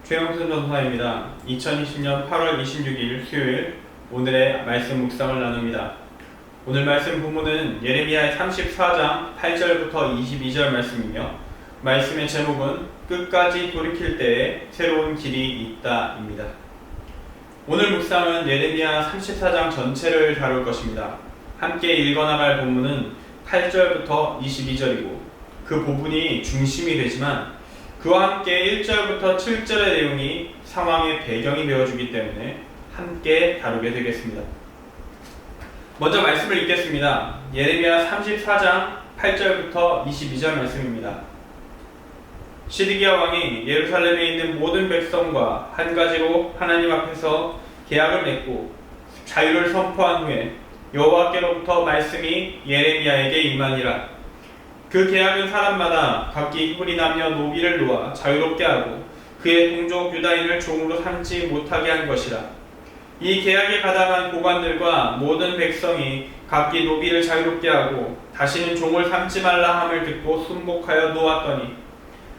최영순 전사입니다. 2020년 8월 26일 수요일 오늘의 말씀 묵상을 나눕니다. 오늘 말씀 본문은 예레미야 34장 8절부터 22절 말씀이며 말씀의 제목은 끝까지 돌이킬 때에 새로운 길이 있다입니다. 오늘 묵상은 예레미야 34장 전체를 다룰 것입니다. 함께 읽어나갈 본문은 8절부터 22절이고 그 부분이 중심이 되지만 그와 함께 1절부터 7절의 내용이 상황의 배경이 되어주기 때문에 함께 다루게 되겠습니다. 먼저 말씀을 읽겠습니다. 예레미야 34장 8절부터 22절 말씀입니다. 시드기야 왕이 예루살렘에 있는 모든 백성과 한 가지로 하나님 앞에서 계약을 맺고 자유를 선포한 후에 여호와께로부터 말씀이 예레미야에게 임하니라. 그 계약은 사람마다 각기 히브리 남녀 노비를 놓아 자유롭게 하고 그의 동족 유다인을 종으로 삼지 못하게 한 것이라. 이 계약에 가담한 고관들과 모든 백성이 각기 노비를 자유롭게 하고 다시는 종을 삼지 말라 함을 듣고 순복하여 놓았더니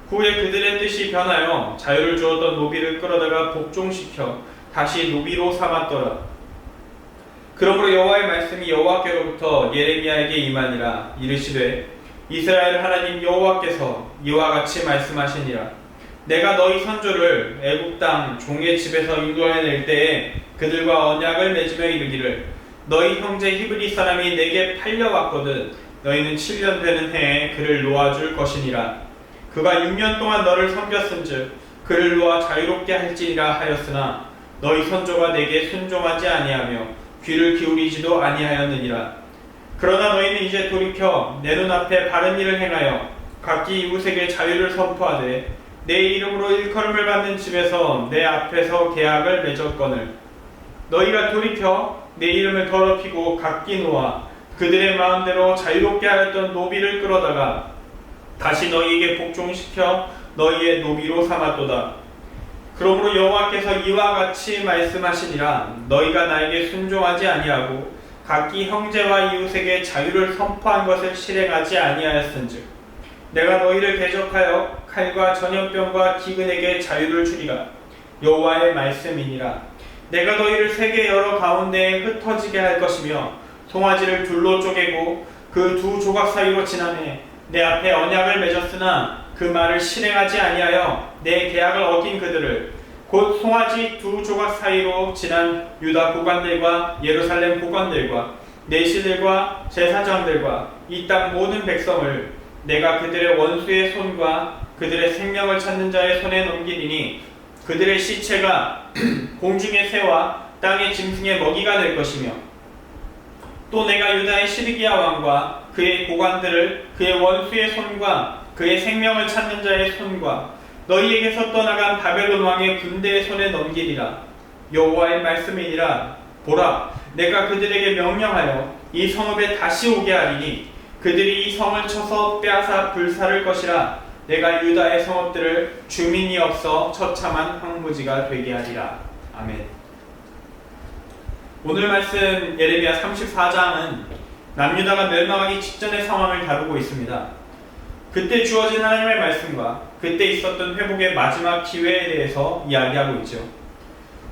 후에 그들의 뜻이 변하여 자유를 주었던 노비를 끌어다가 복종시켜 다시 노비로 삼았더라. 그러므로 여호와의 말씀이 여호와께로부터 예레미야에게 임하니라. 이르시되 이스라엘 하나님 여호와께서 이와 같이 말씀하시니라. 내가 너희 선조를 애굽 땅 종의 집에서 인도해낼 때에 그들과 언약을 맺으며 이르기를 너희 형제 히브리 사람이 내게 팔려왔거든 너희는 7년 되는 해에 그를 놓아줄 것이니라. 그가 6년 동안 너를 섬겼은즉 그를 놓아 자유롭게 할지니라 하였으나 너희 선조가 내게 순종하지 아니하며 귀를 기울이지도 아니하였느니라. 그러나 너희는 이제 돌이켜 내 눈앞에 바른 일을 행하여 각기 이웃에게 자유를 선포하되 내 이름으로 일컬음을 받는 집에서 내 앞에서 계약을 맺었거늘 너희가 돌이켜 내 이름을 더럽히고 각기 놓아 그들의 마음대로 자유롭게 하였던 노비를 끌어다가 다시 너희에게 복종시켜 너희의 노비로 삼았도다. 그러므로 여호와께서 이와 같이 말씀하시니라. 너희가 나에게 순종하지 아니하고 각기 형제와 이웃에게 자유를 선포한 것을 실행하지 아니하였은즉 내가 너희를 대적하여 칼과 전염병과 기근에게 자유를 주리라. 여호와의 말씀이니라. 내가 너희를 세계 여러 가운데에 흩어지게 할 것이며 송아지를 둘로 쪼개고 그 두 조각 사이로 지나매 내 앞에 언약을 맺었으나 그 말을 실행하지 아니하여 내 계약을 어긴 그들을 곧 송아지 두 조각 사이로 지난 유다 고관들과 예루살렘 고관들과 내시들과 제사장들과 이 땅 모든 백성을 내가 그들의 원수의 손과 그들의 생명을 찾는 자의 손에 넘기리니 그들의 시체가 공중의 새와 땅의 짐승의 먹이가 될 것이며 또 내가 유다의 시드기야 왕과 그의 고관들을 그의 원수의 손과 그의 생명을 찾는 자의 손과 너희에게서 떠나간 바벨론 왕의 군대의 손에 넘기리라. 여호와의 말씀이니라. 보라, 내가 그들에게 명령하여 이 성읍에 다시 오게 하리니 그들이 이 성을 쳐서 빼앗아 불사를 것이라. 내가 유다의 성읍들을 주민이 없어 처참한 황무지가 되게 하리라. 아멘. 오늘 말씀 예레미야 34장은 남유다가 멸망하기 직전의 상황을 다루고 있습니다. 그때 주어진 하나님의 말씀과 그때 있었던 회복의 마지막 기회에 대해서 이야기하고 있죠.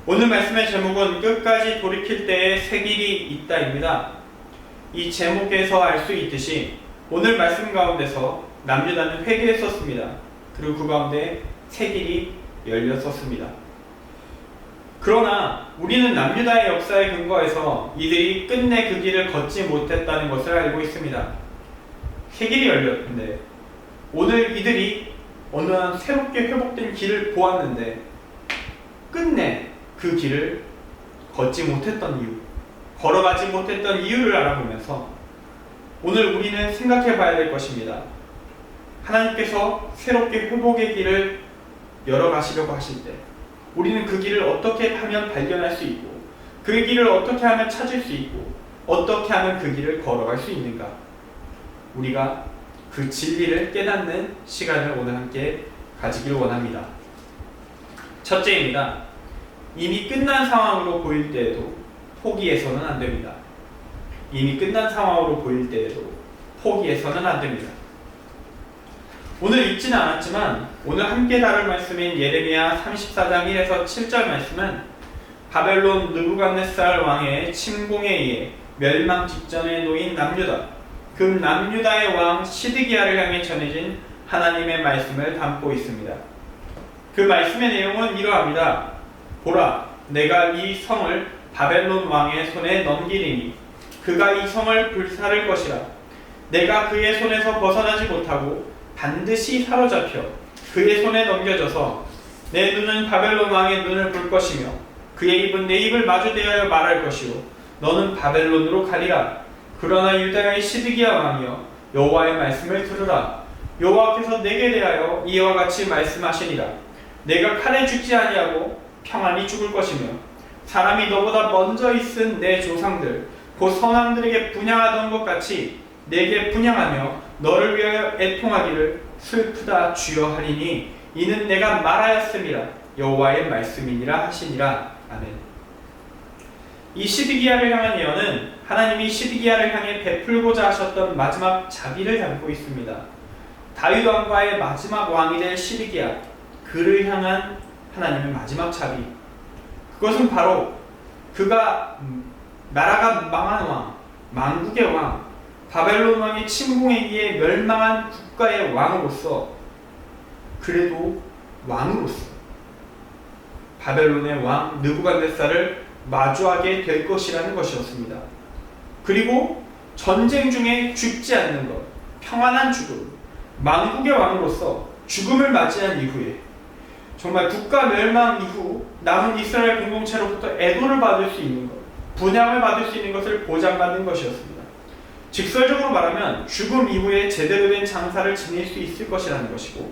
오늘 말씀의 제목은 끝까지 돌이킬 때에 새 길이 있다입니다. 이 제목에서 알 수 있듯이 오늘 말씀 가운데서 남유다는 회개했었습니다. 그리고 그 가운데 새 길이 열렸었습니다. 그러나 우리는 남유다의 역사에 근거해서 이들이 끝내 그 길을 걷지 못했다는 것을 알고 있습니다. 새 길이 열렸는데 오늘 이들이 어느 한 새롭게 회복된 길을 보았는데 끝내 그 길을 걷지 못했던 이유, 걸어가지 못했던 이유를 알아보면서 오늘 우리는 생각해 봐야 될 것입니다. 하나님께서 새롭게 회복의 길을 열어가시려고 하실 때 우리는 그 길을 어떻게 하면 발견할 수 있고 그 길을 어떻게 하면 찾을 수 있고 어떻게 하면 그 길을 걸어갈 수 있는가? 우리가 그 진리를 깨닫는 시간을 오늘 함께 가지기를 원합니다. 첫째입니다. 이미 끝난 상황으로 보일 때에도 포기해서는 안 됩니다. 이미 끝난 상황으로 보일 때에도 포기해서는 안 됩니다. 오늘 읽지는 않았지만 오늘 함께 다룰 말씀인 예레미야 34장 1에서 7절 말씀은 바벨론 느부갓네살 왕의 침공에 의해 멸망 직전에 놓인 남유다, 그 남유다의 왕 시드기야를 향해 전해진 하나님의 말씀을 담고 있습니다. 그 말씀의 내용은 이러합니다. 보라, 내가 이 성을 바벨론 왕의 손에 넘기리니 그가 이 성을 불사를 것이라. 내가 그의 손에서 벗어나지 못하고 반드시 사로잡혀 그의 손에 넘겨져서 내 눈은 바벨론 왕의 눈을 볼 것이며 그의 입은 내 입을 마주대하여 말할 것이요 너는 바벨론으로 가리라. 그러나 유다의 시드기야 왕이여, 여호와의 말씀을 들으라. 여호와께서 내게 대하여 이와 같이 말씀하시니라. 내가 칼에 죽지 아니하고 평안히 죽을 것이며 사람이 너보다 먼저 있은 내 조상들 곧 선왕들에게 분향하던 것 같이 내게 분향하며 너를 위하여 애통하기를 슬프다 주여 하리니 이는 내가 말하였음이라. 여호와의 말씀이니라 하시니라. 아멘. 이 시드기야를 향한 예언은 하나님이 시드기야를 향해 베풀고자 하셨던 마지막 자비를 담고 있습니다. 다윗 왕과의 마지막 왕이 될 시드기야, 그를 향한 하나님의 마지막 자비, 그것은 바로 그가 나라가 망한 왕, 망국의 왕, 바벨론 왕의 침공에 의해 멸망한 국가의 왕으로서, 그래도 왕으로서 바벨론의 왕 느부갓네살을 마주하게 될 것이라는 것이었습니다. 그리고 전쟁 중에 죽지 않는 것, 평안한 죽음, 망국의 왕으로서 죽음을 맞이한 이후에 정말 국가 멸망 이후 남은 이스라엘 공동체로부터 애도를 받을 수 있는 것, 분향을 받을 수 있는 것을 보장받는 것이었습니다. 직설적으로 말하면 죽음 이후에 제대로 된 장사를 지낼 수 있을 것이라는 것이고,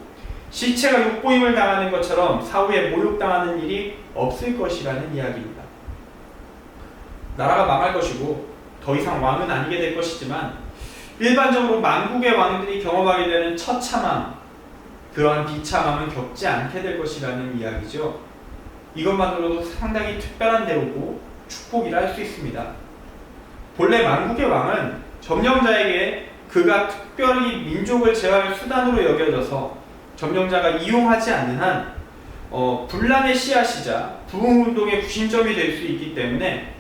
시체가 욕보임을 당하는 것처럼 사후에 모욕당하는 일이 없을 것이라는 이야기입니다. 나라가 망할 것이고 더 이상 왕은 아니게 될 것이지만 일반적으로 만국의 왕들이 경험하게 되는 처참함, 그러한 비참함은 겪지 않게 될 것이라는 이야기죠. 이것만으로도 상당히 특별한 대우고 축복이라 할 수 있습니다. 본래 만국의 왕은 점령자에게 그가 특별히 민족을 제어할 수단으로 여겨져서 점령자가 이용하지 않는 한 분란의 씨앗이자 부흥운동의 구심점이 될 수 있기 때문에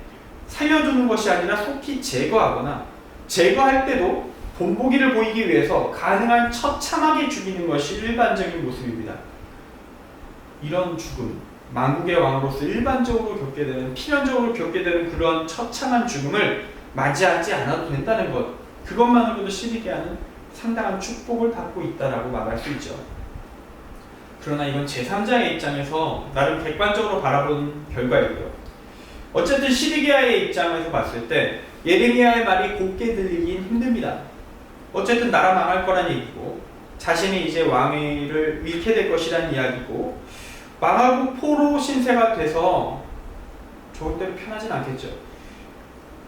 살려두는 것이 아니라 속히 제거하거나 제거할 때도 본보기를 보이기 위해서 가능한 처참하게 죽이는 것이 일반적인 모습입니다. 이런 죽음, 만국의 왕으로서 일반적으로 겪게 되는, 필연적으로 겪게 되는 그런 처참한 죽음을 맞이하지 않아도 된다는 것, 그것만으로도 시드기야는 상당한 축복을 받고 있다라고 말할 수 있죠. 그러나 이건 제3자의 입장에서 나름 객관적으로 바라본 결과이고요. 어쨌든 시드기야의 입장에서 봤을 때 예레미야의 말이 곱게 들리긴 힘듭니다. 어쨌든 나라 망할 거란 얘기고, 자신이 이제 왕위를 잃게 될 것이란 이야기고, 망하고 포로 신세가 돼서 절대로 편하진 않겠죠.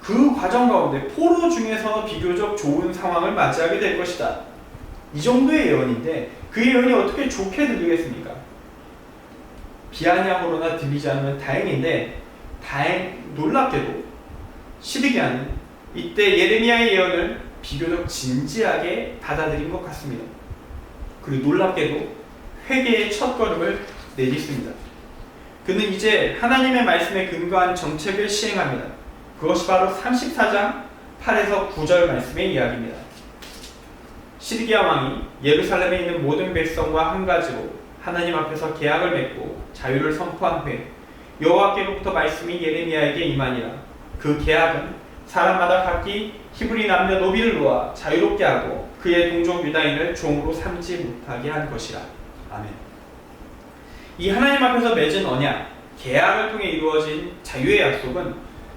그 과정 가운데 포로 중에서 비교적 좋은 상황을 맞이하게 될 것이다. 이 정도의 예언인데 그 예언이 어떻게 좋게 들리겠습니까? 비아냥으로나 들리지 않으면 다행인데, 놀랍게도 시드기야는 이때 예레미야의 예언을 비교적 진지하게 받아들인 것 같습니다. 그리고 놀랍게도 회개의 첫걸음을 내딛습니다. 그는 이제 하나님의 말씀에 근거한 정책을 시행합니다. 그것이 바로 34장 8에서 9절 말씀의 이야기입니다. 시드기야 왕이 예루살렘에 있는 모든 백성과 한 가지로 하나님 앞에서 계약을 맺고 자유를 선포한 후에 여호와께로부터 말씀이 예레미야에게 임하니라. 그 계약은 사람마다 각기 히브리 남녀 노비를 놓아 자유롭게 하고 그의 동족 유다인을 종으로 삼지 못하게 한 것이라. 아멘. 이 하나님 앞에서 맺은 언약, 계약을 통해 이루어진 자유의 약속은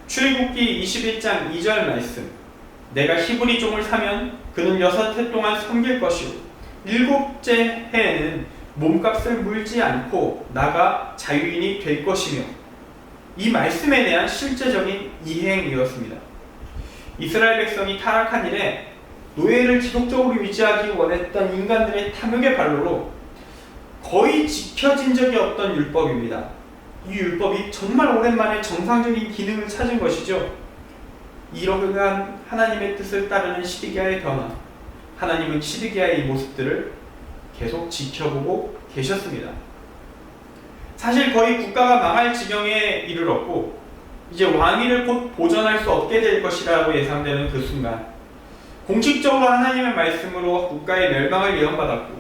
출애굽기 21장 2절 말씀, 내가 히브리 종을 사면 그는 6해 동안 섬길 것이요 7째 해에는 몸값을 물지 않고 나가 자유인이 될 것이며, 이 말씀에 대한 실제적인 이행이었습니다. 이스라엘 백성이 타락한 이래 노예를 지속적으로 유지하기 원했던 인간들의 탐욕의 발로로 거의 지켜진 적이 없던 율법입니다. 이 율법이 정말 오랜만에 정상적인 기능을 찾은 것이죠. 이러한 하나님의 뜻을 따르는 시드기야의 변화, 하나님은 시드기야의 이 모습들을 계속 지켜보고 계셨습니다. 사실 거의 국가가 망할 지경에 이르렀고 이제 왕위를 곧 보존할 수 없게 될 것이라고 예상되는 그 순간 공식적으로 하나님의 말씀으로 국가의 멸망을 예언받았고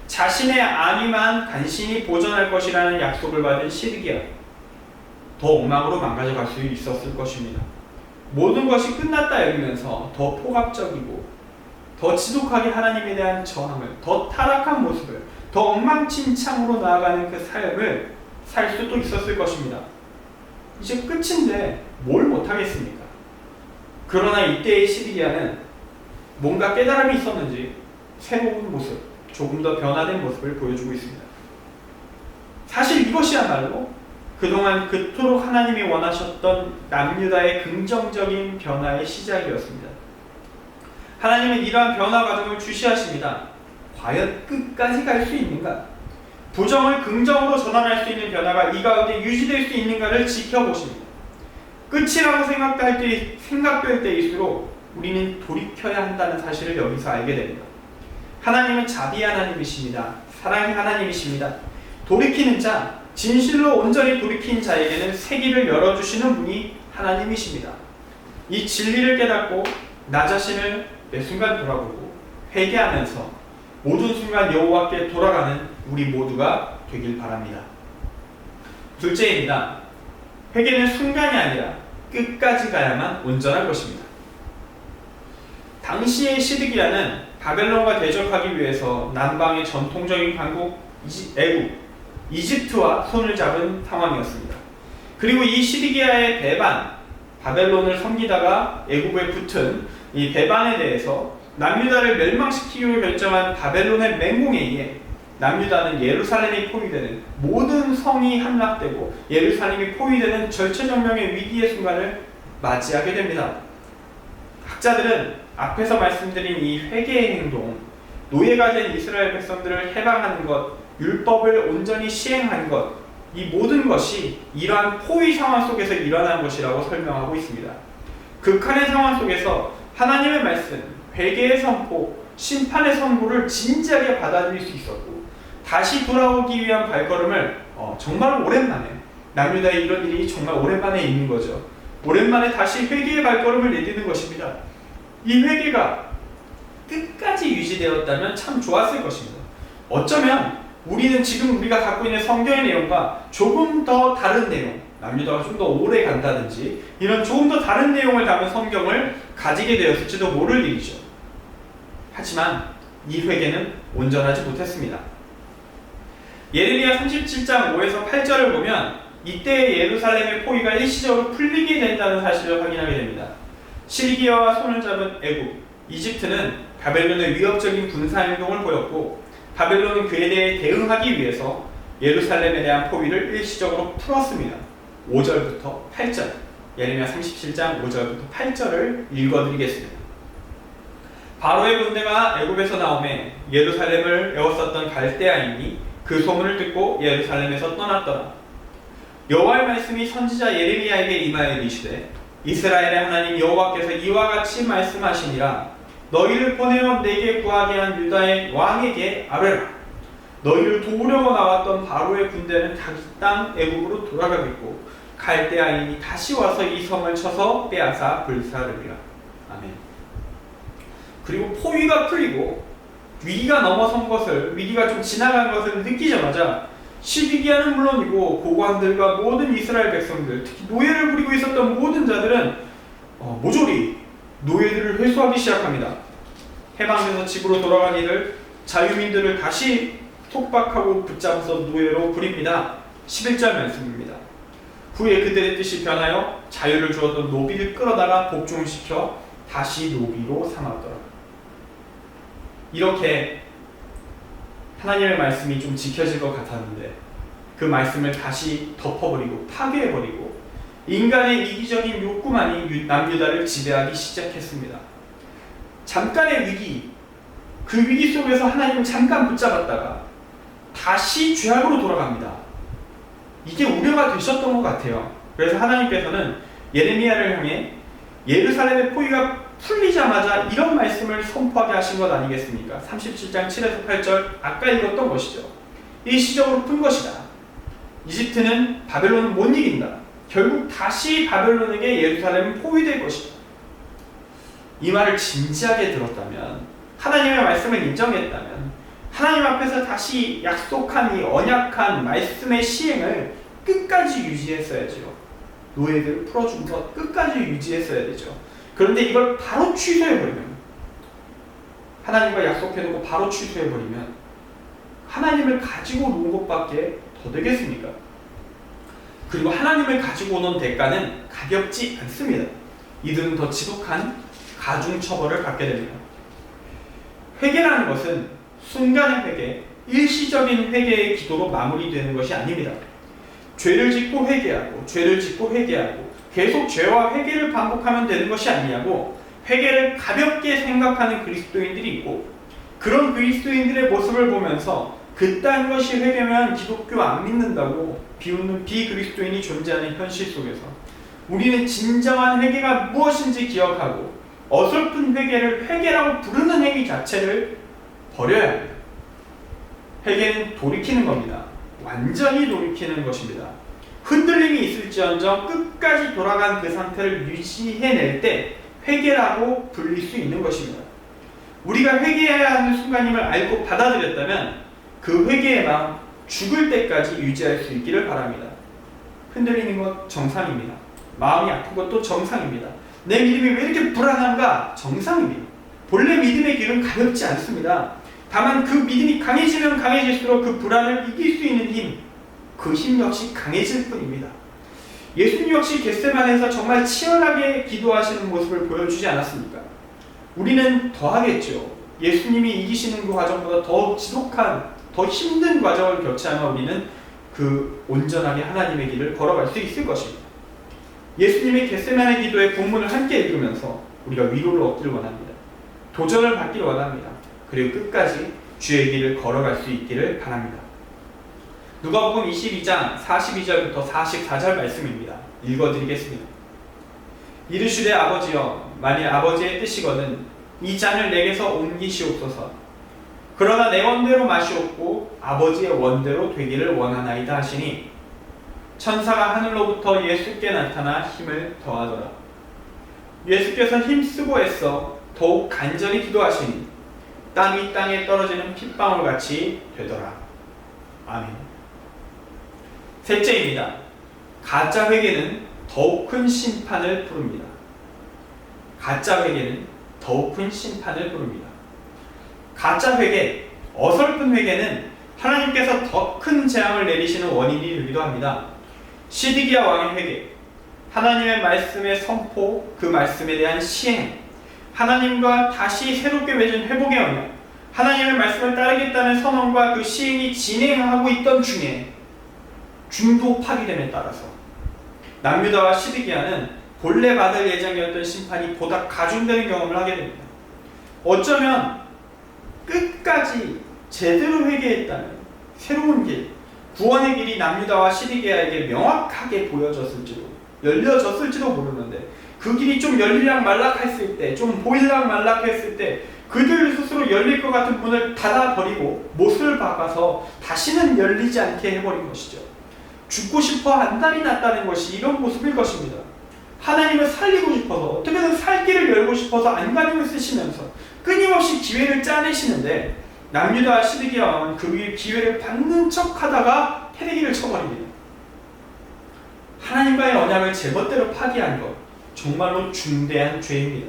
자신의 안위만 간신히 보존할 것이라는 약속을 받은 시드기야 더 엉망으로 망가져갈 수 있었을 것입니다. 모든 것이 끝났다 여기면서 더 포갑적이고 더 지독하게 하나님에 대한 저항을, 더 타락한 모습을, 더 엉망진창으로 나아가는 그 삶을 살 수도 있었을 것입니다. 이제 끝인데 뭘 못하겠습니까? 그러나 이때의 시드기야는 뭔가 깨달음이 있었는지 새로운 모습, 조금 더 변화된 모습을 보여주고 있습니다. 사실 이것이야말로 그동안 그토록 하나님이 원하셨던 남유다의 긍정적인 변화의 시작이었습니다. 하나님은 이러한 변화 과정을 주시하십니다. 과연 끝까지 갈 수 있는가? 부정을 긍정으로 전환할 수 있는 변화가 이 가운데 유지될 수 있는가를 지켜보십니다. 끝이라고 생각될 때일수록 우리는 돌이켜야 한다는 사실을 여기서 알게 됩니다. 하나님은 자비 하나님이십니다. 사랑의 하나님이십니다. 돌이키는 자, 진실로 온전히 돌이킨 자에게는 새 길을 열어주시는 분이 하나님이십니다. 이 진리를 깨닫고 나 자신을 매 순간 돌아보고 회개하면서 모든 순간 여호와께 돌아가는 우리 모두가 되길 바랍니다. 둘째입니다. 회개는 순간이 아니라 끝까지 가야만 온전한 것입니다. 당시의 시드기야는 바벨론과 대적하기 위해서 남방의 전통적인 강국 애굽, 이집트와 손을 잡은 상황이었습니다. 그리고 이 시드기야의 배반, 바벨론을 섬기다가 애굽에 붙은 이 배반에 대해서 남유다를 멸망시키기로 결정한 바벨론의 맹공에 의해 남유다는 예루살렘이 포위되는, 모든 성이 함락되고 예루살렘이 포위되는 절체절명의 위기의 순간을 맞이하게 됩니다. 학자들은 앞에서 말씀드린 이 회개의 행동, 노예가 된 이스라엘 백성들을 해방하는 것, 율법을 온전히 시행한 것, 이 모든 것이 이러한 포위 상황 속에서 일어난 것이라고 설명하고 있습니다. 극한의 상황 속에서 하나님의 말씀, 회개의 선포, 심판의 선고를 진지하게 받아들일 수 있었고 다시 돌아오기 위한 발걸음을 정말 오랜만에, 남유다의 이런 일이 정말 오랜만에 있는 거죠. 오랜만에 다시 회개의 발걸음을 내딛는 것입니다. 이 회개가 끝까지 유지되었다면 참 좋았을 것입니다. 어쩌면 우리는 지금 우리가 갖고 있는 성경의 내용과 조금 더 다른 내용, 남유다가 좀 더 오래 간다든지 이런 조금 더 다른 내용을 담은 성경을 가지게 되었을지도 모를 일이죠. 하지만 이 회개는 온전하지 못했습니다. 예레미야 37장 5에서 8절을 보면 이때 예루살렘의 포위가 일시적으로 풀리게 된다는 사실을 확인하게 됩니다. 시드기야와 손을 잡은 애굽, 이집트는 바벨론의 위협적인 군사행동을 보였고 바벨론은 그에 대해 대응하기 위해서 예루살렘에 대한 포위를 일시적으로 풀었습니다. 5절부터 8절, 예레미야 37장 5절부터 8절을 읽어드리겠습니다. 바로의 군대가 애굽에서 나오매 예루살렘을 에워쌌던 갈대아인이 그 소문을 듣고 예루살렘에서 떠났더라. 여호와의 말씀이 선지자 예레미야에게 임하여 이르시되 이스라엘의 하나님 여호와께서 이와 같이 말씀하시니라. 너희를 보내어 내게 구하게 한 유다의 왕에게 아뢰라. 너희를 도우려고 나왔던 바로의 군대는 자기 땅 애굽으로 돌아가겠고 갈대아인이 다시 와서 이 성을 쳐서 빼앗아 불사르리라. 아멘. 그리고 포위가 풀리고 위기가 넘어선 것을, 위기가 좀 지나간 것을 느끼자마자 시드기야는 물론이고 고관들과 모든 이스라엘 백성들, 특히 노예를 부리고 있었던 모든 자들은 모조리 노예들을 회수하기 시작합니다. 해방돼서 집으로 돌아간 이들, 자유민들을 다시 속박하고 붙잡아서 노예로 부립니다. 11절 말씀입니다. 후에 그들의 뜻이 변하여 자유를 주었던 노비를 끌어다가 복종시켜 다시 노비로 삼았더라. 이렇게 하나님의 말씀이 좀 지켜질 것 같았는데 그 말씀을 다시 덮어버리고 파괴해버리고 인간의 이기적인 욕구만이 남유다를 지배하기 시작했습니다. 잠깐의 위기, 그 위기 속에서 하나님을 잠깐 붙잡았다가 다시 죄악으로 돌아갑니다. 이게 우려가 되셨던 것 같아요. 그래서 하나님께서는 예레미야를 향해 예루살렘의 포위가 풀리자마자 이런 말씀을 선포하게 하신 것 아니겠습니까? 37장 7에서 8절 아까 읽었던 것이죠. 일시적으로 푼 것이다. 이집트는 바벨론을 못 이긴다. 결국 다시 바벨론에게 예루살렘은 포위될 것이다. 이 말을 진지하게 들었다면, 하나님의 말씀을 인정했다면, 하나님 앞에서 다시 약속한 이 언약한 말씀의 시행을 끝까지 유지했어야죠. 노예들을 풀어준 것 끝까지 유지했어야 되죠. 그런데 이걸 바로 취소해버리면, 하나님과 약속해놓고 바로 취소해버리면 하나님을 가지고 노는 것밖에 더 되겠습니까? 그리고 하나님을 가지고 오는 대가는 가볍지 않습니다. 이들은 더 지독한 가중처벌을 받게 됩니다. 회개라는 것은 순간의 회개, 일시적인 회개의 기도로 마무리되는 것이 아닙니다. 죄를 짓고 회개하고 죄를 짓고 회개하고 계속 죄와 회개를 반복하면 되는 것이 아니냐고, 회개를 가볍게 생각하는 그리스도인들이 있고, 그런 그리스도인들의 모습을 보면서 그딴 것이 회개면 기독교 안 믿는다고 비웃는 비그리스도인이 존재하는 현실 속에서 우리는 진정한 회개가 무엇인지 기억하고 어설픈 회개를 회개라고 부르는 행위 자체를 버려야 합니다. 회개는 돌이키는 겁니다. 완전히 돌이키는 것입니다. 흔들림이 있을지언정 끝까지 돌아간 그 상태를 유지해낼 때 회개라고 불릴 수 있는 것입니다. 우리가 회개해야 하는 순간임을 알고 받아들였다면 그 회개의 마음 죽을 때까지 유지할 수 있기를 바랍니다. 흔들리는 것 정상입니다. 마음이 아픈 것도 정상입니다. 내 믿음이 왜 이렇게 불안한가? 정상입니다. 본래 믿음의 길은 가볍지 않습니다. 다만 그 믿음이 강해지면 강해질수록 그 불안을 이길 수 있는 힘, 그 힘 역시 강해질 뿐입니다. 예수님 역시 겟세마네에서 정말 치열하게 기도하시는 모습을 보여주지 않았습니까? 우리는 더 하겠죠. 예수님이 이기시는 그 과정보다 더 지독한, 더 힘든 과정을 겪지않아 우리는 그 온전하게 하나님의 길을 걸어갈 수 있을 것입니다. 예수님의 겟세마네 기도의 본문을 함께 읽으면서 우리가 위로를 얻기를 원합니다. 도전을 받기를 원합니다. 그리고 끝까지 주의 길을 걸어갈 수 있기를 바랍니다. 누가복음 22장 42절부터 44절 말씀입니다. 읽어드리겠습니다. 이르시되 아버지여, 만일 아버지의 뜻이거든 이 잔을 내게서 옮기시옵소서. 그러나 내 원대로 마시옵고 아버지의 원대로 되기를 원하나이다 하시니, 천사가 하늘로부터 예수께 나타나 힘을 더하더라. 예수께서 힘쓰고 애써 더욱 간절히 기도하시니 땅이 땅에 떨어지는 핏방울같이 되더라. 아멘. 셋째입니다. 가짜 회개는 더욱 큰 심판을 부릅니다. 가짜 회개는 더욱 큰 심판을 부릅니다. 가짜 회개, 어설픈 회개는 하나님께서 더 큰 재앙을 내리시는 원인이 되기도 합니다. 시드기야 왕의 회개, 하나님의 말씀의 선포, 그 말씀에 대한 시행, 하나님과 다시 새롭게 맺은 회복의 언약, 하나님의 말씀을 따르겠다는 선언과 그 시행이 진행하고 있던 중에 중도 파기됨에 따라서 남유다와 시드기야는 본래 받을 예정이었던 심판이 보다 가중되는 경험을 하게 됩니다. 어쩌면 끝까지 제대로 회개했다면 새로운 길, 구원의 길이 남유다와 시드기야에게 명확하게 보여졌을지도, 열려졌을지도 모르는데, 그 길이 좀 열리락 말락했을 때, 좀 보일락 말락했을 때 그들 스스로 열릴 것 같은 문을 닫아버리고 못을 박아서 다시는 열리지 않게 해버린 것이죠. 죽고 싶어 안달이 났다는 것이 이런 모습일 것입니다. 하나님을 살리고 싶어서, 어떻게든 살 길을 열고 싶어서 안간힘을 쓰시면서 끊임없이 기회를 짜내시는데, 남유다와 시드기야 왕은 그 기회를 받는 척 하다가 패대기를 쳐버립니다. 하나님과의 언약을 제멋대로 파기한 것, 정말로 중대한 죄입니다.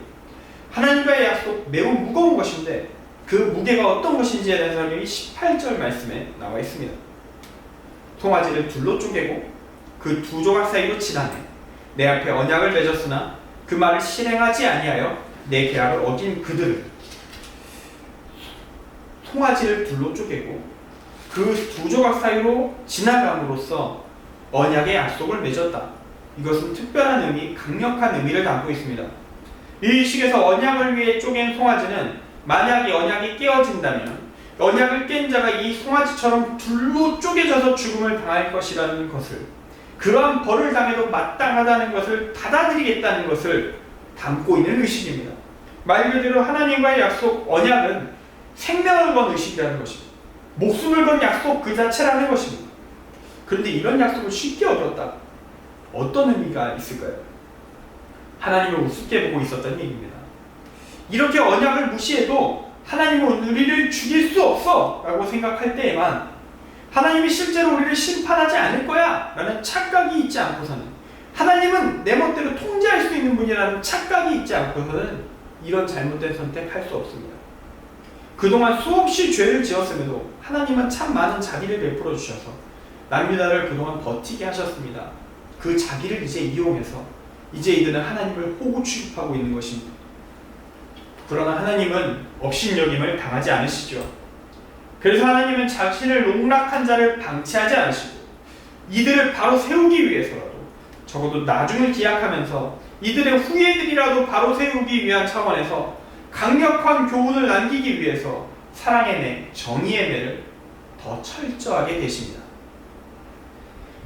하나님과의 약속 매우 무거운 것인데 그 무게가 어떤 것인지에 대한 설명이 18절 말씀에 나와 있습니다. 송아지를 둘로 쪼개고 그 두 조각 사이로 지나네 내 앞에 언약을 맺었으나 그 말을 실행하지 아니하여 내 계약을 어긴 그들을, 송아지를 둘로 쪼개고 그 두 조각 사이로 지나감으로써 언약의 약속을 맺었다. 이것은 특별한 의미, 강력한 의미를 담고 있습니다. 이 식에서 언약을 위해 쪼갠 송아지는 만약 이 언약이 깨어진다면 언약을 깬 자가 이 송아지처럼 둘로 쪼개져서 죽음을 당할 것이라는 것을, 그러한 벌을 당해도 마땅하다는 것을 받아들이겠다는 것을 담고 있는 의식입니다. 말 그대로 하나님과의 약속, 언약은 생명을 건 의식이라는 것입니다. 목숨을 건 약속 그 자체라는 것입니다. 그런데 이런 약속을 쉽게 얻었다. 어떤 의미가 있을까요? 하나님을 우습게 보고 있었다는 얘기입니다. 이렇게 언약을 무시해도 하나님은 우리를 죽일 수 없어 라고 생각할 때에만 하나님이 실제로 우리를 심판하지 않을 거야 라는 착각이 있지 않고서는, 하나님은 내 멋대로 통제할 수 있는 분이라는 착각이 있지 않고서는 이런 잘못된 선택할 수 없습니다. 그동안 수없이 죄를 지었음에도 하나님은 참 많은 자비를 베풀어 주셔서 남유다를 그동안 버티게 하셨습니다. 그 자비를 이제 이용해서 이제 이들은 하나님을 호구 취급하고 있는 것입니다. 그러나 하나님은 업신여김을 당하지 않으시죠. 그래서 하나님은 자신을 농락한 자를 방치하지 않으시고 이들을 바로 세우기 위해서라도, 적어도 나중을 기약하면서 이들의 후예들이라도 바로 세우기 위한 차원에서 강력한 교훈을 남기기 위해서 사랑의 매, 정의의 매를 더 철저하게 대십니다.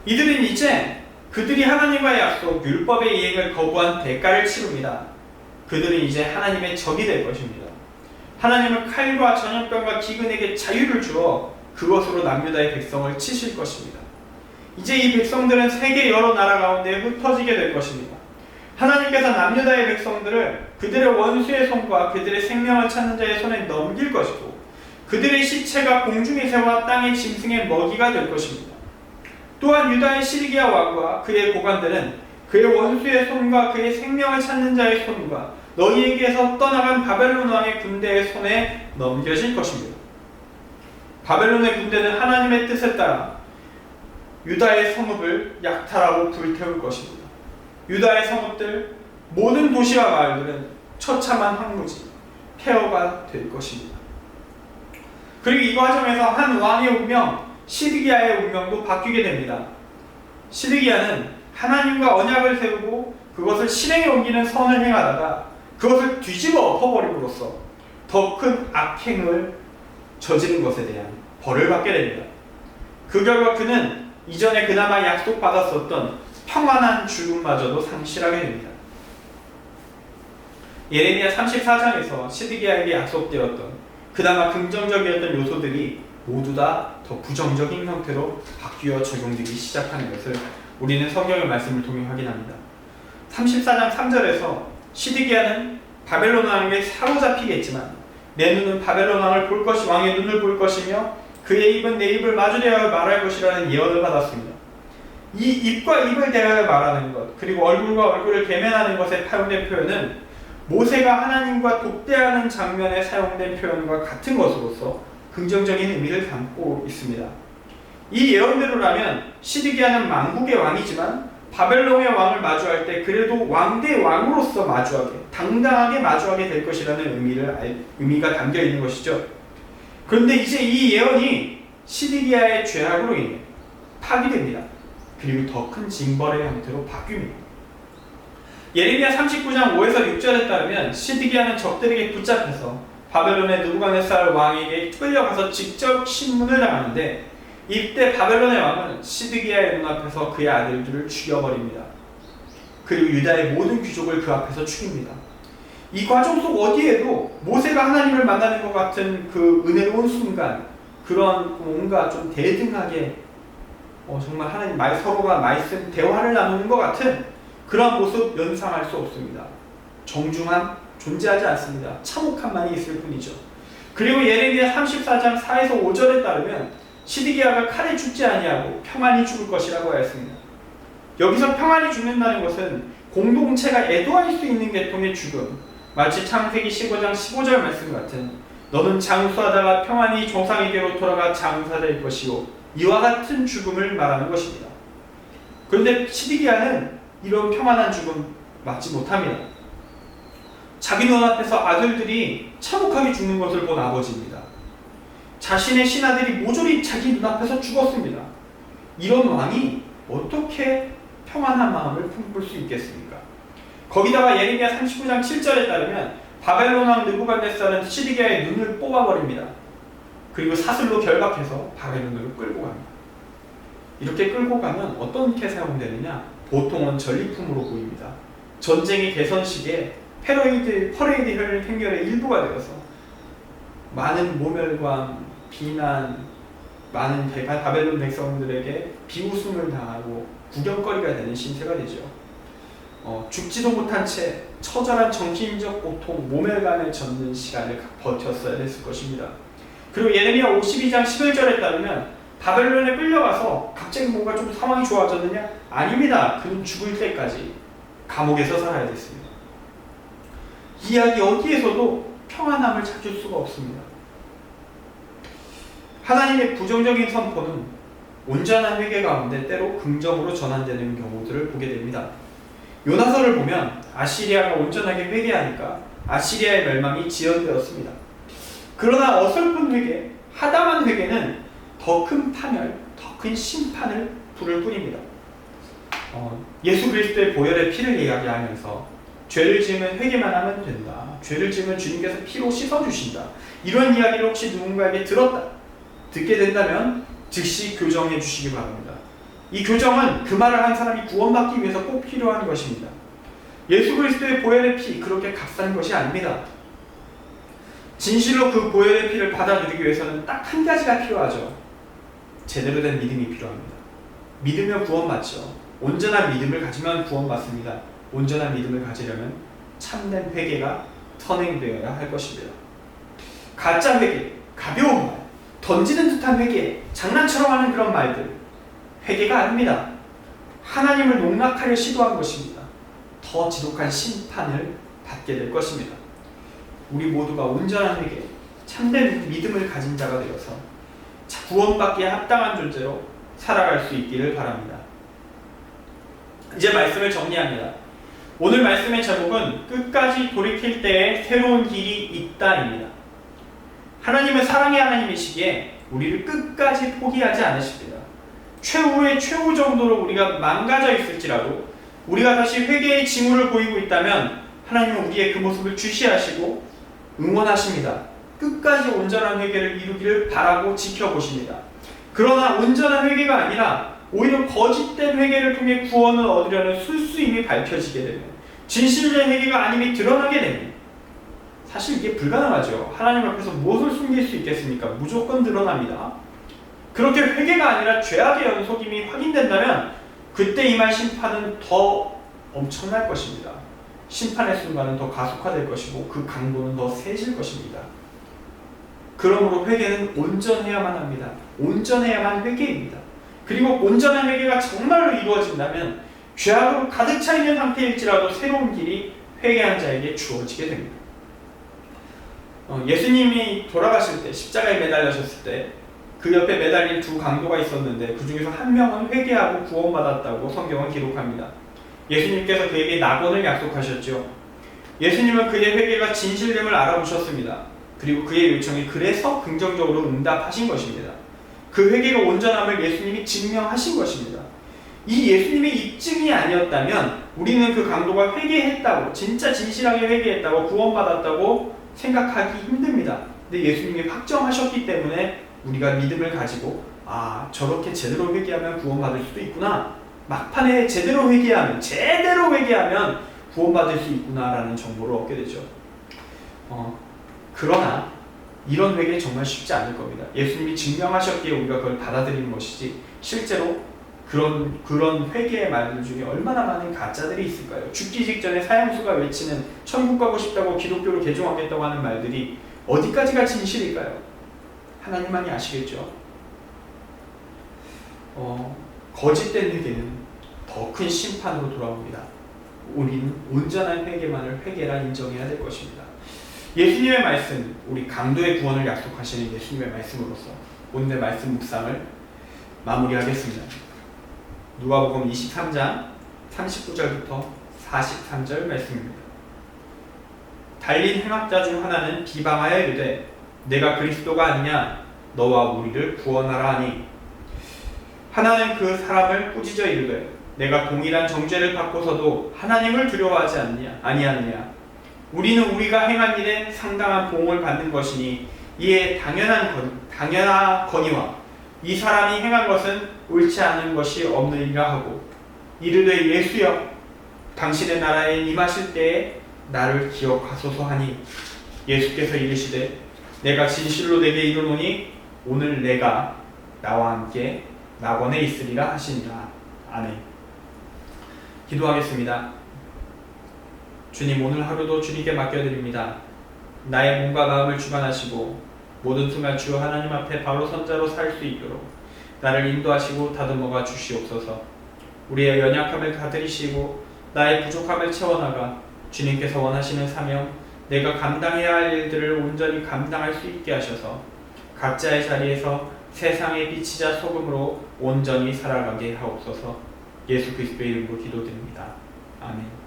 이들은 이제 그들이 하나님과의 약속, 율법의 이행을 거부한 대가를 치릅니다. 그들은 이제 하나님의 적이 될 것입니다. 하나님은 칼과 전염병과 기근에게 자유를 주어 그것으로 남유다의 백성을 치실 것입니다. 이제 이 백성들은 세계 여러 나라 가운데 흩어지게 될 것입니다. 하나님께서 남유다의 백성들을 그들의 원수의 손과 그들의 생명을 찾는 자의 손에 넘길 것이고 그들의 시체가 공중의 새와 땅의 짐승의 먹이가 될 것입니다. 또한 유다의 시드기야 왕과 그의 고관들은 그의 원수의 손과 그의 생명을 찾는 자의 손과 너희에게서 떠나간 바벨론 왕의 군대의 손에 넘겨질 것입니다. 바벨론의 군대는 하나님의 뜻에 따라 유다의 성읍을 약탈하고 불태울 것입니다. 유다의 성읍들, 모든 도시와 마을들은 처참한 황무지, 폐허가 될 것입니다. 그리고 이 과정에서 한 왕의 운명, 시드기야의 운명도 바뀌게 됩니다. 시드기야는 하나님과 언약을 세우고 그것을 실행에 옮기는 선을 행하다가 그것을 뒤집어 엎어버림으로써 더 큰 악행을 저지른 것에 대한 벌을 받게 됩니다. 그 결과 그는 이전에 그나마 약속받았었던 평안한 죽음마저도 상실하게 됩니다. 예레미야 34장에서 시드기야에게 약속되었던 그나마 긍정적이었던 요소들이 모두 다 더 부정적인 형태로 바뀌어 적용되기 시작하는 것을 우리는 성경의 말씀을 통해 확인합니다. 34장 3절에서 시드기야는 바벨론 왕에게 사로잡히겠지만 내 눈은 바벨론 왕을 볼 것이 왕의 눈을 볼 것이며 그의 입은 내 입을 마주대하여 말할 것이라는 예언을 받았습니다. 이 입과 입을 대하여 말하는 것, 그리고 얼굴과 얼굴을 대면하는 것에 사용된 표현은 모세가 하나님과 독대하는 장면에 사용된 표현과 같은 것으로서 긍정적인 의미를 담고 있습니다. 이 예언대로라면 시드기야는 만국의 왕이지만 바벨론의 왕을 마주할 때 그래도 왕대 왕으로서 마주하게, 당당하게 마주하게 될 것이라는 의미가 담겨 있는 것이죠. 그런데 이제 이 예언이 시드기야의 죄악으로 인해 파기됩니다. 그리고 더 큰 징벌의 형태로 바뀝니다. 예레미야 39장 5에서 6절에 따르면 시드기야는 적들에게 붙잡혀서 바벨론의 느부갓네살 왕에게 끌려가서 직접 신문을 당하는데 이때 바벨론의 왕은 시드기야의 눈앞에서 그의 아들들을 죽여버립니다. 그리고 유다의 모든 귀족을 그 앞에서 죽입니다. 이 과정 속 어디에도 모세가 하나님을 만나는 것 같은 그 은혜로운 순간, 그런 뭔가 좀 대등하게 정말 하나님 서로가 말씀 대화를 나누는 것 같은 그런 모습 연상할 수 없습니다. 정중함 존재하지 않습니다. 참혹함만이 있을 뿐이죠. 그리고 예레미야 34장 4에서 5절에 따르면 시드기야가 칼에 죽지 아니하고 평안히 죽을 것이라고 하였습니다. 여기서 평안히 죽는다는 것은 공동체가 애도할 수 있는 계통의 죽음, 마치 창세기 15장 15절 말씀 같은 너는 장수하다가 평안히 조상에게로 돌아가 장사될 것이요 이와 같은 죽음을 말하는 것입니다. 그런데 시드기야는 이런 평안한 죽음 맞지 못합니다. 자기 눈앞에서 아들들이 참혹하게 죽는 것을 본 아버지입니다. 자신의 신하들이 모조리 자기 눈앞에서 죽었습니다. 이런 왕이 어떻게 평안한 마음을 품을 수 있겠습니까? 거기다가 예레미야 39장 7절에 따르면 바벨론 왕 느부갓네살은 시드기야의 눈을 뽑아버립니다. 그리고 사슬로 결박해서 바벨론으로 끌고 갑니다. 이렇게 끌고 가면 어떻게 사용되느냐? 보통은 전리품으로 보입니다. 전쟁의 개선식에 퍼레이드 행렬의 일부가 되어서 많은 모멸감, 비난, 많은 바벨론 백성들에게 비웃음을 당하고 구경거리가 되는 신세가 되죠. 죽지도 못한 채 처절한 정신적 고통, 모멸감에 젖는 시간을 버텼어야 됐을 것입니다. 그리고 예레미야 52장 11절에 따르면 바벨론에 끌려가서 갑자기 뭔가 좀 상황이 좋아졌느냐? 아닙니다. 그는 죽을 때까지 감옥에서 살아야 됐습니다. 이야기 어디에서도 평안함을 찾을 수가 없습니다. 하나님의 부정적인 선포는 온전한 회개 가운데 때로 긍정으로 전환되는 경우들을 보게 됩니다. 요나서를 보면 아시리아가 온전하게 회개하니까 아시리아의 멸망이 지연되었습니다. 그러나 어설픈 회개, 하담한 회개는 더 큰 파멸, 더 큰 심판을 부를 뿐입니다. 예수 그리스도의 보혈의 피를 이야기하면서 죄를 지으면 회개만 하면 된다. 죄를 지으면 주님께서 피로 씻어주신다. 이런 이야기를 혹시 누군가에게 듣게 된다면 즉시 교정해 주시기 바랍니다. 이 교정은 그 말을 한 사람이 구원받기 위해서 꼭 필요한 것입니다. 예수 그리스도의 보혈의 피, 그렇게 값싼 것이 아닙니다. 진실로 그 보혈의 피를 받아들이기 위해서는 딱 한 가지가 필요하죠. 제대로 된 믿음이 필요합니다. 믿으면 구원받죠. 온전한 믿음을 가지면 구원받습니다. 온전한 믿음을 가지려면 참된 회개가 선행되어야 할 것입니다. 가짜 회개, 가벼운 말, 던지는 듯한 회개, 장난처럼 하는 그런 말들, 회개가 아닙니다. 하나님을 농락하려 시도한 것입니다. 더 지독한 심판을 받게 될 것입니다. 우리 모두가 온전한 회개, 참된 믿음을 가진 자가 되어서 구원받기에 합당한 존재로 살아갈 수 있기를 바랍니다. 이제 말씀을 정리합니다. 오늘 말씀의 제목은 끝까지 돌이킬 때에 새로운 길이 있다입니다. 하나님은 사랑의 하나님이시기에 우리를 끝까지 포기하지 않으십니다. 최후의 최후 정도로 우리가 망가져 있을지라도 우리가 다시 회개의 징후를 보이고 있다면 하나님은 우리의 그 모습을 주시하시고 응원하십니다. 끝까지 온전한 회개를 이루기를 바라고 지켜보십니다. 그러나 온전한 회개가 아니라 오히려 거짓된 회개를 통해 구원을 얻으려는 술수임이 밝혀지게 되면, 진실된 회개가 아님이 드러나게 되면, 사실 이게 불가능하죠. 하나님 앞에서 무엇을 숨길 수 있겠습니까? 무조건 드러납니다. 그렇게 회개가 아니라 죄악의 연속임이 확인된다면 그때 임할 심판은 더 엄청날 것입니다. 심판의 순간은 더 가속화될 것이고 그 강도는 더 세질 것입니다. 그러므로 회개는 온전해야만 합니다. 온전해야만 회개입니다. 그리고 온전한 회개가 정말로 이루어진다면 죄악으로 가득 차 있는 상태일지라도 새로운 길이 회개한 자에게 주어지게 됩니다. 예수님이 돌아가실 때, 십자가에 매달리셨을 때 그 옆에 매달린 두 강도가 있었는데 그 중에서 한 명은 회개하고 구원받았다고 성경은 기록합니다. 예수님께서 그에게 낙원을 약속하셨죠. 예수님은 그의 회개가 진실됨을 알아보셨습니다. 그리고 그의 요청에 그래서 긍정적으로 응답하신 것입니다. 그 회개가 온전함을 예수님이 증명하신 것입니다. 이 예수님의 입증이 아니었다면 우리는 그 강도가 회개했다고, 진짜 진실하게 회개했다고, 구원받았다고 생각하기 힘듭니다. 근데 예수님이 확정하셨기 때문에 우리가 믿음을 가지고 저렇게 제대로 회개하면 구원받을 수도 있구나, 막판에 제대로 회개하면 구원받을 수 있구나라는 정보를 얻게 되죠. 그러나 이런 회개 정말 쉽지 않을 겁니다. 예수님이 증명하셨기에 우리가 그걸 받아들이는 것이지, 실제로 그런 회개의 말들 중에 얼마나 많은 가짜들이 있을까요? 죽기 직전에 사형수가 외치는 천국 가고 싶다고 기독교를 개종하겠다고 하는 말들이 어디까지가 진실일까요? 하나님만이 아시겠죠. 거짓된 회개는 더 큰 심판으로 돌아옵니다. 우리는 온전한 회개만을 회개라 인정해야 될 것입니다. 예수님의 말씀, 우리 강도의 구원을 약속하시는 예수님의 말씀으로서 오늘의 말씀 묵상을 마무리하겠습니다. 누가복음 23장 39절부터 43절 말씀입니다. 달린 행악자 중 하나는 비방하여 이르되 내가 그리스도가 아니냐, 너와 우리를 구원하라 하니, 하나는 그 사람을 꾸짖어 이르되 내가 동일한 정죄를 받고서도 하나님을 두려워하지 아니하느냐. 우리는 우리가 행한 일에 상당한 보응을 받는 것이니 이에 당연하거니와 이 사람이 행한 것은 옳지 않은 것이 없느니라 하고, 이르되 예수여, 당신의 나라에 임하실 때에 나를 기억하소서 하니 예수께서 이르시되 내가 진실로 내게 이르노니 오늘 내가 나와 함께 낙원에 있으리라 하시니라. 아멘. 기도하겠습니다. 주님, 오늘 하루도 주님께 맡겨드립니다. 나의 몸과 마음을 주관하시고 모든 순간 주 하나님 앞에 바로 선자로 살 수 있도록 나를 인도하시고 다듬어가 주시옵소서. 우리의 연약함을 다스리시고 나의 부족함을 채워나가 주님께서 원하시는 사명, 내가 감당해야 할 일들을 온전히 감당할 수 있게 하셔서 각자의 자리에서 세상의 빛이자 소금으로 온전히 살아가게 하옵소서. 예수 그리스도의 이름으로 기도드립니다. 아멘.